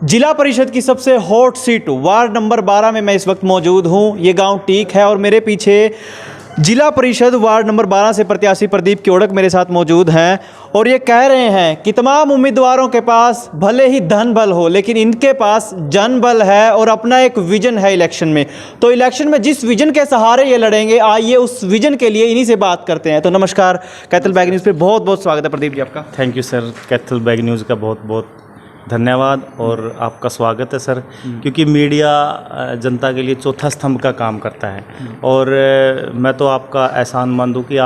जिला परिषद की सबसे हॉट सीट वार्ड नंबर 12 में मैं इस वक्त मौजूद हूं। ये गांव टीक है और मेरे पीछे जिला परिषद वार्ड नंबर 12 से प्रत्याशी प्रदीप क्योड़क मेरे साथ मौजूद हैं और ये कह रहे हैं कि तमाम उम्मीदवारों के पास भले ही धन बल हो लेकिन इनके पास जन बल है और अपना एक विजन है इलेक्शन में। तो इलेक्शन में जिस विजन के सहारे ये लड़ेंगे, आइए उस विजन के लिए इन्हीं से बात करते हैं। तो नमस्कार, कैथल बैग न्यूज़ पे बहुत बहुत स्वागत है प्रदीप जी आपका। Thank you sir, Kaithal bag news का बहुत बहुत धन्यवाद और आपका स्वागत है सर, क्योंकि मीडिया जनता के लिए चौथा स्तंभ का काम करता है और मैं तो आपका एहसान मंद हूँ कि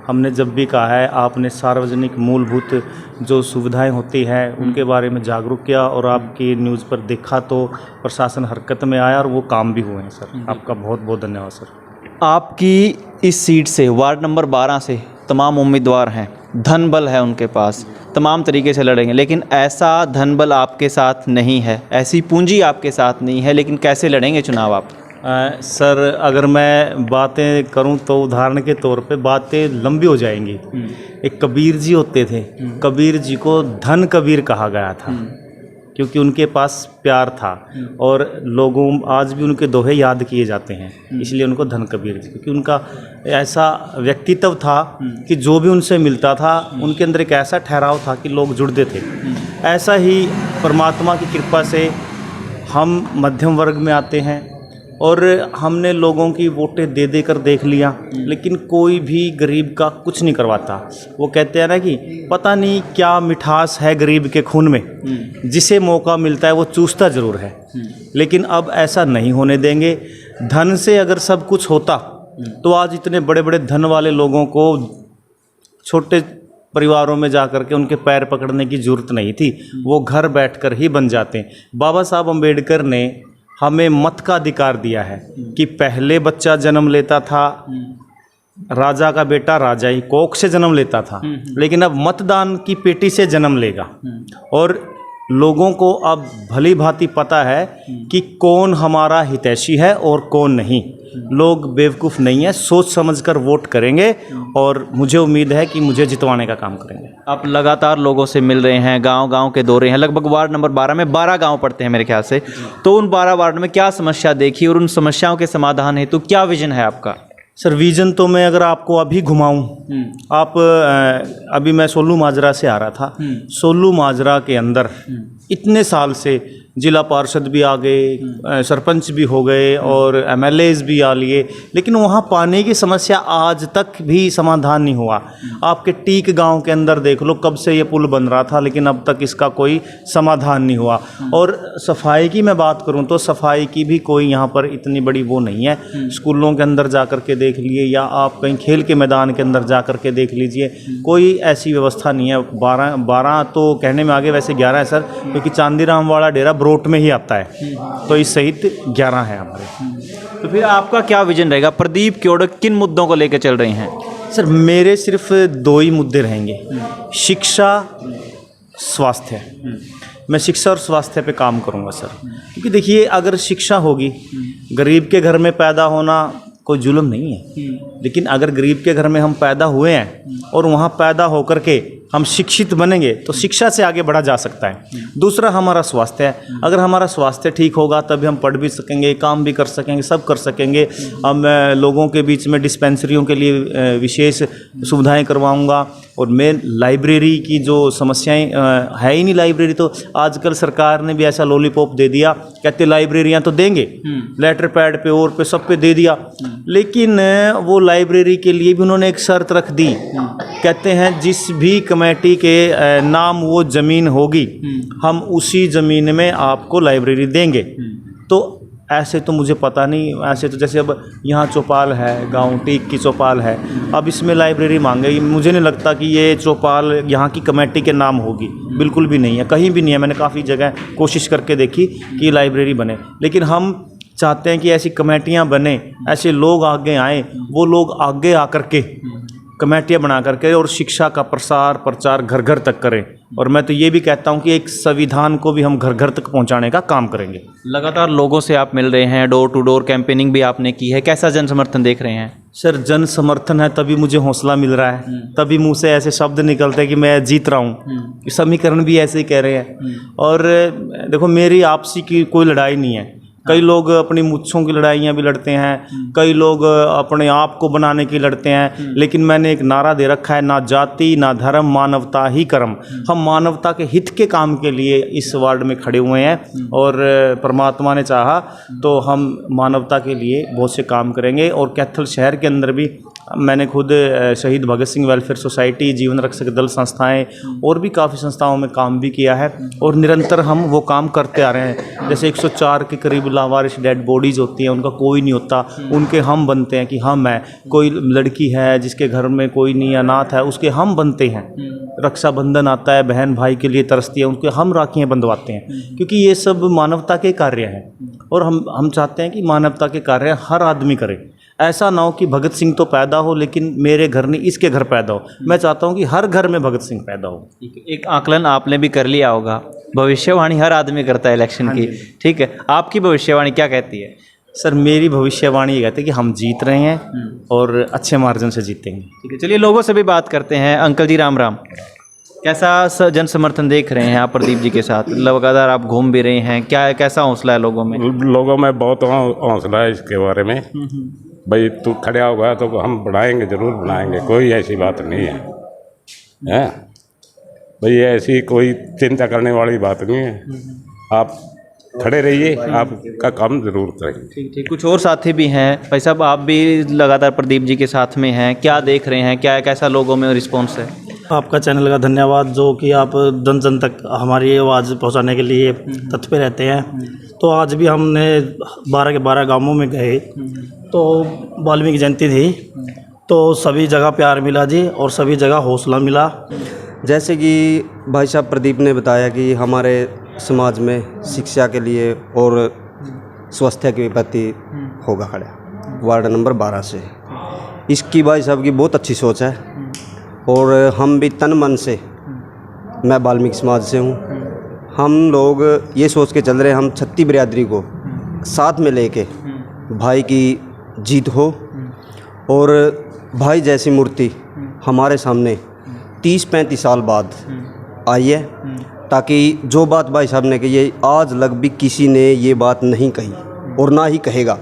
हमने जब भी कहा है आपने सार्वजनिक मूलभूत जो सुविधाएं होती हैं उनके बारे में जागरूक किया और आपकी न्यूज़ पर देखा तो प्रशासन हरकत में आया और वो काम भी हुए हैं सर। आपका बहुत बहुत धन्यवाद सर। आपकी इस सीट से वार्ड नंबर 12 से तमाम उम्मीदवार हैं, धन बल है उनके पास, तमाम तरीके से लड़ेंगे, लेकिन ऐसा धन बल आपके साथ नहीं है, ऐसी पूंजी आपके साथ नहीं है, लेकिन कैसे लड़ेंगे चुनाव आप? सर अगर मैं बातें करूं तो उदाहरण के तौर पे बातें लंबी हो जाएंगी। एक कबीर जी होते थे, कबीर जी को धन कबीर कहा गया था क्योंकि उनके पास प्यार था और लोगों आज भी उनके दोहे याद किए जाते हैं, इसलिए उनको धन कबीर जी, क्योंकि उनका ऐसा व्यक्तित्व था कि जो भी उनसे मिलता था उनके अंदर एक ऐसा ठहराव था कि लोग जुड़ते थे। ऐसा ही परमात्मा की कृपा से हम मध्यम वर्ग में आते हैं और हमने लोगों की वोटें दे दे कर देख लिया, लेकिन कोई भी गरीब का कुछ नहीं करवाता। वो कहते हैं ना कि पता नहीं क्या मिठास है गरीब के खून में, जिसे मौका मिलता है वो चूसता ज़रूर है। लेकिन अब ऐसा नहीं होने देंगे। धन से अगर सब कुछ होता तो आज इतने बड़े बड़े धन वाले लोगों को छोटे परिवारों में जा कर के उनके पैर पकड़ने की ज़रूरत नहीं थी, वो घर बैठकर ही बन जाते। बाबा साहब अम्बेडकर ने हमें मत का अधिकार दिया है कि पहले बच्चा जन्म लेता था, राजा का बेटा राजा ही कोख से जन्म लेता था, लेकिन अब मतदान की पेटी से जन्म लेगा। और लोगों को अब भली भांति पता है कि कौन हमारा हितैषी है और कौन नहीं। लोग बेवकूफ़ नहीं है, सोच समझकर वोट करेंगे और मुझे उम्मीद है कि मुझे जितवाने का काम करेंगे। आप लगातार लोगों से मिल रहे हैं, गांव-गांव के दौरे हैं, लगभग वार्ड नंबर 12 में 12 गांव पड़ते हैं मेरे ख्याल से। तो उन 12 वार्ड में क्या समस्या देखी और उन समस्याओं के समाधान हेतु क्या विजन है आपका? सर विजन तो मैं अगर आपको अभी घुमाऊं, आप अभी मैं सोलू माजरा से आ रहा था। सोलू माजरा के अंदर इतने साल से जिला पार्षद भी आ गए, सरपंच भी हो गए और एमएलएज भी आ लिए, लेकिन वहाँ पानी की समस्या आज तक भी समाधान नहीं हुआ। आपके टीक गांव के अंदर देख लो, कब से ये पुल बन रहा था लेकिन अब तक इसका कोई समाधान नहीं हुआ। और सफाई की मैं बात करूं तो सफाई की भी कोई यहाँ पर इतनी बड़ी वो नहीं है। स्कूलों के अंदर जा कर के देख लिए या आप कहीं खेल के मैदान के अंदर जा कर के देख लीजिए, कोई ऐसी व्यवस्था नहीं है। 12 तो कहने में आगे, वैसे 11 है सर, क्योंकि चांदीराम वाला डेरा ब्रोट में ही आता है, तो इस सहित 11 है हमारे। तो फिर आपका क्या विजन रहेगा? प्रदीप क्योड़क किन मुद्दों को लेकर चल रहे हैं? सर मेरे सिर्फ 2 ही मुद्दे रहेंगे, शिक्षा, स्वास्थ्य। मैं शिक्षा और स्वास्थ्य पे काम करूंगा सर, क्योंकि देखिए अगर शिक्षा होगी, गरीब के घर में पैदा होना कोई जुल्म नहीं है, लेकिन अगर गरीब के घर में हम पैदा हुए हैं और वहाँ पैदा होकर के हम शिक्षित बनेंगे तो शिक्षा से आगे बढ़ा जा सकता है। दूसरा हमारा स्वास्थ्य है, अगर हमारा स्वास्थ्य ठीक होगा तभी हम पढ़ भी सकेंगे, काम भी कर सकेंगे, सब कर सकेंगे। हम लोगों के बीच में डिस्पेंसरियों के लिए विशेष सुविधाएं करवाऊंगा। और मैं लाइब्रेरी की जो समस्याएं है ही नहीं, लाइब्रेरी तो आजकल सरकार ने भी ऐसा लॉलीपॉप दे दिया, कहते लाइब्रेरियां तो देंगे, लेटर पैड पे और पे सब पे दे दिया, लेकिन वो लाइब्रेरी के लिए भी उन्होंने एक शर्त रख दी, कहते हैं जिस भी कमेटी के नाम वो ज़मीन होगी हम उसी ज़मीन में आपको लाइब्रेरी देंगे। तो ऐसे तो मुझे पता नहीं, ऐसे तो जैसे अब यहाँ चौपाल है, गांव टीक की चौपाल है, अब इसमें लाइब्रेरी मांगेगी, मुझे नहीं लगता कि ये चौपाल यहाँ की कमेटी के नाम होगी, बिल्कुल भी नहीं है, कहीं भी नहीं है। मैंने काफ़ी जगह कोशिश करके देखी कि ये लाइब्रेरी बने, लेकिन हम चाहते हैं कि ऐसी कमेटियाँ बने, ऐसे लोग आगे आएँ, वो लोग आगे आकर के कमेटियाँ बना करके और शिक्षा का प्रसार प्रचार घर घर तक करें। और मैं तो ये भी कहता हूँ कि एक संविधान को भी हम घर घर तक पहुँचाने का काम करेंगे। लगातार लोगों से आप मिल रहे हैं, डोर टू डोर कैंपेनिंग भी आपने की है, कैसा जन समर्थन देख रहे हैं? सर, जन समर्थन है तभी मुझे हौसला मिल रहा है, तभी मुंह से ऐसे शब्द निकलते हैं कि मैं जीत रहा हूँ। समीकरण भी ऐसे ही कह रहे हैं। और देखो, मेरी आपसी की कोई लड़ाई नहीं है। कई लोग अपनी मुच्छों की लड़ाइयाँ भी लड़ते हैं, कई लोग अपने आप को बनाने की लड़ते हैं, लेकिन मैंने एक नारा दे रखा है, ना जाति ना धर्म, मानवता ही कर्म। हम मानवता के हित के काम के लिए इस वार्ड में खड़े हुए हैं और परमात्मा ने चाहा तो हम मानवता के लिए बहुत से काम करेंगे। और कैथल शहर के अंदर भी मैंने खुद शहीद भगत सिंह वेलफेयर सोसाइटी, जीवन रक्षक दल संस्थाएं और भी काफ़ी संस्थाओं में काम भी किया है और निरंतर हम वो काम करते आ रहे हैं। जैसे 104 के करीब लावारिश डेड बॉडीज़ होती हैं, उनका कोई नहीं होता, उनके हम बनते हैं कि हम हैं। कोई लड़की है जिसके घर में कोई नहीं, अनाथ है, उसके हम बनते हैं। रक्षाबंधन आता है, बहन भाई के लिए तरसती है, उनके हम राखियाँ बंधवाते हैं, क्योंकि ये सब मानवता के कार्य हैं। और हम चाहते हैं कि मानवता के कार्य हर आदमी करे। ऐसा ना हो कि भगत सिंह तो पैदा हो लेकिन मेरे घर नहीं, इसके घर पैदा हो। मैं चाहता हूँ कि हर घर में भगत सिंह पैदा हो। एक आकलन आपने भी कर लिया होगा, भविष्यवाणी हर आदमी करता है इलेक्शन की, ठीक है, आपकी भविष्यवाणी क्या कहती है? सर, मेरी भविष्यवाणी ये कहती है कि हम जीत रहे हैं और अच्छे मार्जिन से जीतेंगे। ठीक है, चलिए लोगों से भी बात करते हैं। अंकल जी, राम राम। कैसा जन समर्थन देख रहे हैं आप प्रदीप जी के साथ? लगातार आप घूम भी रहे हैं, क्या कैसा हौसला है लोगों में? लोगों में बहुत हौसला है इसके बारे में। भाई तू खड़ा होगा तो हम बढ़ाएंगे, ज़रूर बढ़ाएंगे, कोई ऐसी बात नहीं है। हैं भाई, ऐसी कोई चिंता करने वाली बात नहीं है। आप खड़े रहिए, आपका काम ज़रूर करेंगे। ठीक ठीक। कुछ और साथी भी हैं भाई साहब, आप भी लगातार प्रदीप जी के साथ में हैं, क्या देख रहे हैं, क्या कैसा लोगों में रिस्पॉन्स है? आपका चैनल का धन्यवाद, जो कि आप जन जन तक हमारी आवाज़ पहुंचाने के लिए तत्पर रहते हैं। तो आज भी हमने 12 के 12 गांवों में गए, तो वाल्मीकि जयंती थी, तो सभी जगह प्यार मिला जी और सभी जगह हौसला मिला। जैसे कि भाई साहब प्रदीप ने बताया कि हमारे समाज में शिक्षा के लिए और स्वास्थ्य के प्रति होगा खड़ा वार्ड नंबर 12 से। इसकी भाई साहब की बहुत अच्छी सोच है और हम भी तन मन से, मैं वाल्मीकि समाज से हूँ, हम लोग ये सोच के चल रहे हैं, हम छत्ती बिरादरी को साथ में लेके भाई की जीत हो और भाई जैसी मूर्ति हमारे सामने 30-35 साल बाद आई है, ताकि जो बात भाई साहब ने कही है, आज लग भी किसी ने ये बात नहीं कही और ना ही कहेगा।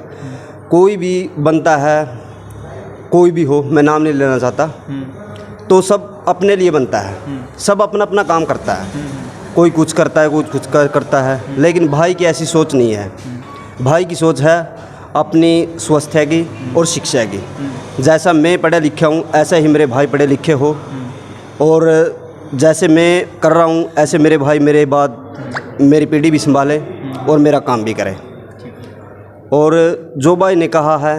कोई भी बनता है, कोई भी हो, मैं नाम नहीं लेना चाहता, तो सब अपने लिए बनता है, सब अपना अपना काम करता है, कोई कुछ करता है, कोई कुछ करता है, लेकिन भाई की ऐसी सोच नहीं है। भाई की सोच है अपनी स्वास्थ्य की और शिक्षा की। जैसा मैं पढ़ा लिखा हूँ ऐसा ही मेरे भाई पढ़े लिखे हो, और जैसे मैं कर रहा हूँ ऐसे मेरे भाई मेरे बाद मेरी पीढ़ी भी संभाले और मेरा काम भी करे। और जो भाई ने कहा है,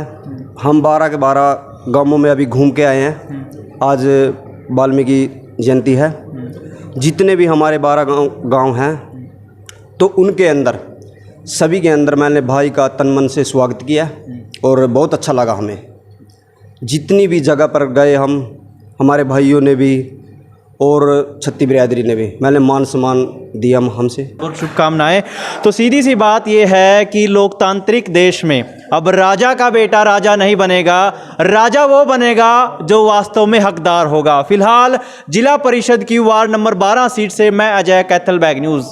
हम 12 के 12 गांवों में अभी घूम के आए हैं। आज वाल्मीकि जयंती है, जितने भी हमारे 12 गांव हैं, तो उनके अंदर सभी के अंदर मैंने भाई का तन मन से स्वागत किया और बहुत अच्छा लगा हमें। जितनी भी जगह पर गए हम, हमारे भाइयों ने भी और छत्ती बिरादरी ने भी, मैंने मान सम्मान दिया हमसे और शुभकामनाएं। तो सीधी सी बात यह है कि लोकतांत्रिक देश में अब राजा का बेटा राजा नहीं बनेगा, राजा वो बनेगा जो वास्तव में हकदार होगा। फिलहाल जिला परिषद की वार्ड नंबर 12 सीट से मैं अजय, कैथल बैग न्यूज़।